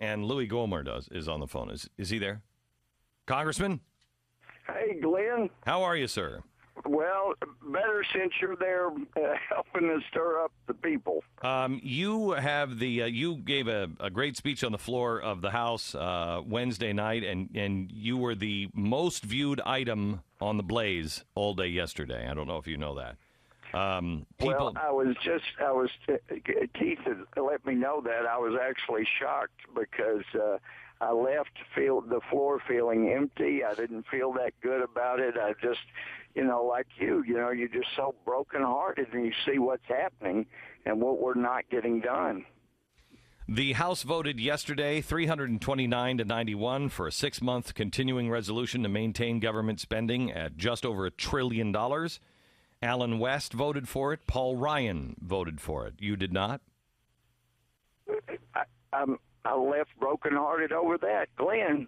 Louie Gohmert is on the phone. Is he there? Congressman? Hey, Glenn. How are you, sir? Well, better since you're there helping to stir up the people. You have you gave a great speech on the floor of the House Wednesday night, and you were the most viewed item on The Blaze all day yesterday. I don't know if you know that. Well, Keith had let me know that. I was actually shocked because I left the floor feeling empty. I didn't feel that good about it. I just, like you're just so brokenhearted, and you see what's happening and what we're not getting done. The House voted yesterday 329 to 91 for a 6-month continuing resolution to maintain government spending at just over $1 trillion. Alan West voted for it. Paul Ryan voted for it. You did not? I left brokenhearted over that. Glenn,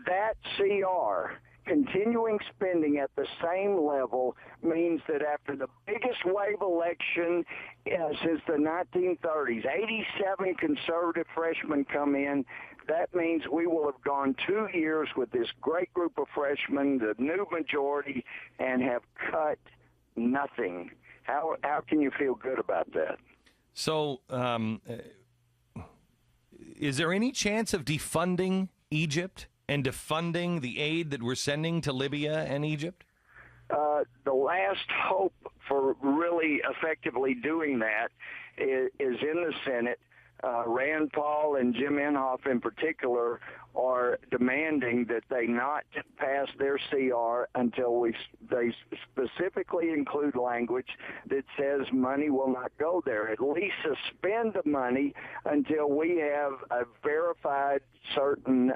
that CR, continuing spending at the same level, means that after the biggest wave election since the 1930s, 87 conservative freshmen come in. That means we will have gone 2 years with this great group of freshmen, the new majority, and have cut nothing. How can you feel good about that? So, is there any chance of defunding Egypt and defunding the aid that we're sending to Libya and Egypt? The last hope for really effectively doing that is in the Senate. Rand Paul and Jim Inhofe in particular are demanding that they not pass their CR until they specifically include language that says money will not go there. At least suspend the money until we have a verified certain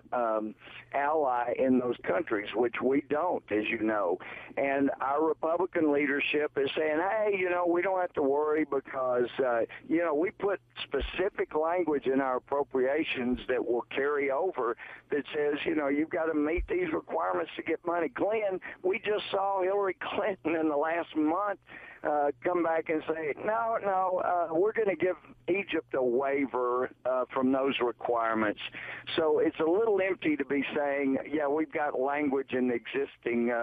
ally in those countries, which we don't, as you know. And our Republican leadership is saying, hey, we don't have to worry because, we put specific language in our appropriations that will carry over that says, you've got to meet these requirements to get money. Glenn, we just saw Hillary Clinton in the last month come back and say, no, we're going to give Egypt a waiver from those requirements. So it's a little empty to be saying, yeah, we've got language in the existing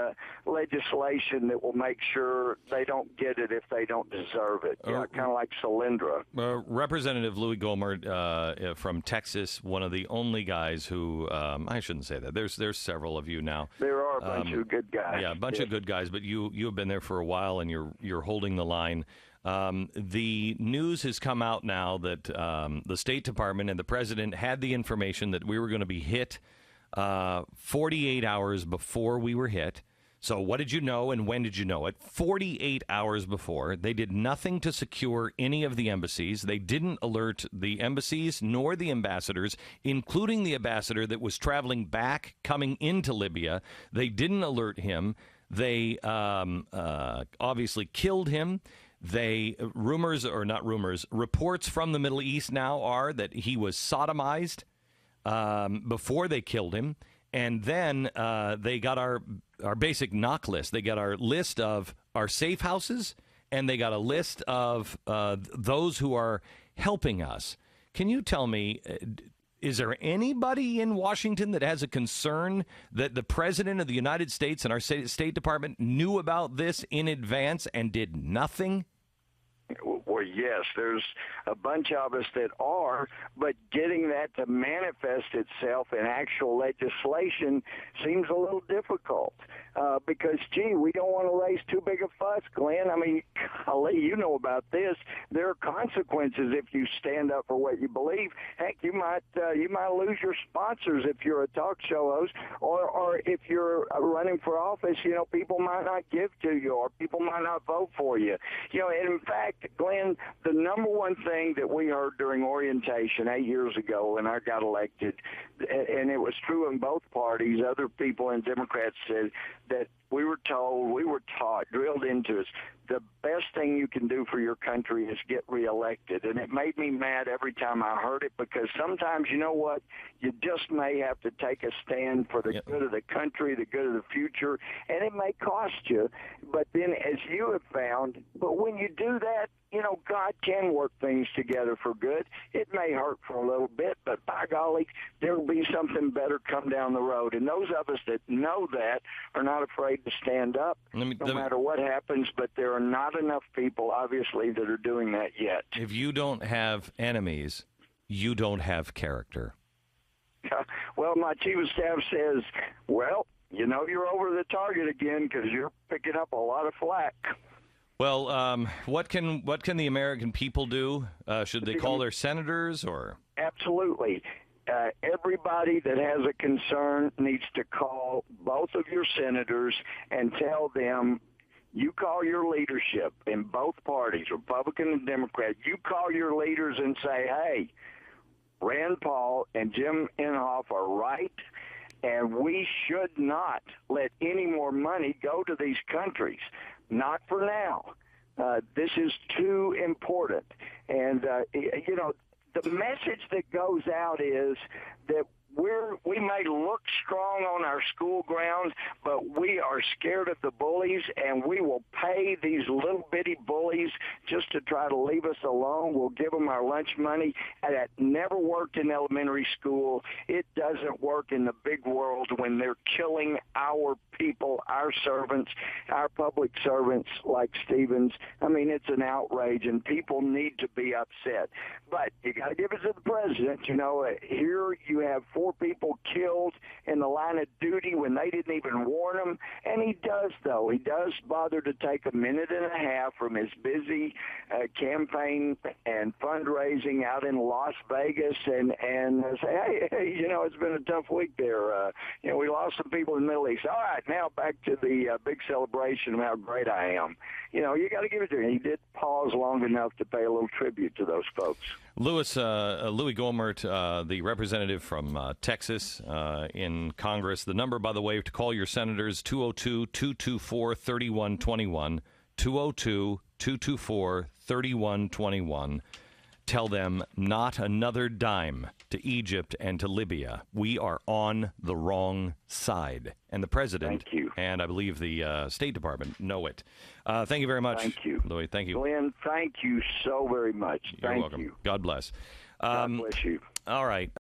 legislation that will make sure they don't get it if they don't deserve it. Kind of like Solyndra. Representative Louie Gohmert from Texas, one of the only guys who, I shouldn't say that. There's several of you now. There are a bunch of good guys. Yeah, a bunch of good guys, but you have been there for a while, and you're holding the line. The news has come out now that the State Department and the president had the information that we were going to be hit 48 hours before we were hit. So what did you know and when did you know it? 48 hours before. They did nothing to secure any of the embassies. They didn't alert the embassies nor the ambassadors, including the ambassador that was traveling back coming into Libya. They didn't alert him. They obviously killed him. Reports from the Middle East now are that he was sodomized before they killed him. And then they got our basic knock list. They got our list of our safe houses, and they got a list of those who are helping us. Can you tell me, is there anybody in Washington that has a concern that the President of the United States and our State Department knew about this in advance and did nothing? Well, yes, there's a bunch of us that are, but getting that to manifest itself in actual legislation seems a little difficult because, we don't want to raise too big a fuss, Glenn. I mean, golly, you know about this. There are consequences if you stand up for what you believe. Heck, you might lose your sponsors if you're a talk show host, or if you're running for office, people might not give to you, or people might not vote for you. And in fact, Glenn, the number one thing that we heard during orientation 8 years ago when I got elected, and it was true in both parties, other people and Democrats said that we were taught, drilled into us, the best thing you can do for your country is get reelected. And it made me mad every time I heard it because sometimes, you know what, you just may have to take a stand for the good of the country, the good of the future, and it may cost you. But then, as you have found, but when you do that, God can work things together for good. It may hurt for a little bit, but by golly, there will be something better come down the road. And those of us that know that are not afraid to stand up no matter what happens, but there are not enough people, obviously, that are doing that yet. If you don't have enemies, you don't have character. Well, my chief of staff says, well, you're over the target again because you're picking up a lot of flack. Well, what can the American people do? Should they call their senators or? Absolutely. Everybody that has a concern needs to call both of your senators and tell them, you call your leadership in both parties, Republican and Democrat, you call your leaders and say, hey, Rand Paul and Jim Inhofe are right, and we should not let any more money go to these countries. Not for now. This is too important. And, the message that goes out is that we may look strong on our school grounds, but we are scared of the bullies, and we will pay these little bitty bullies just to try to leave us alone. We'll give them our lunch money. And that never worked in elementary school. It doesn't work in the big world when they're killing our people, our servants, our public servants like Stevens. I mean, it's an outrage, and people need to be upset. But you got to give it to the president. Here you have 4 people killed in the line of duty when they didn't even warn them. And he does, though. He does bother to take a minute and a half from his busy campaign and fundraising out in Las Vegas and say, hey, it's been a tough week there. We lost some people in the Middle East. All right, now back to the big celebration of how great I am. You got to give it to him. He did pause long enough to pay a little tribute to those folks. Louie Gohmert, the representative from Texas in Congress. The number, by the way, to call your senators, 202-224-3121, 202-224-3121. Tell them not another dime to Egypt and to Libya. We are on the wrong side. And the president and I believe the State Department know it. Thank you very much. Thank you. Louie, thank you. Glenn, thank you so very much. You're welcome. You. God bless. God bless you. All right.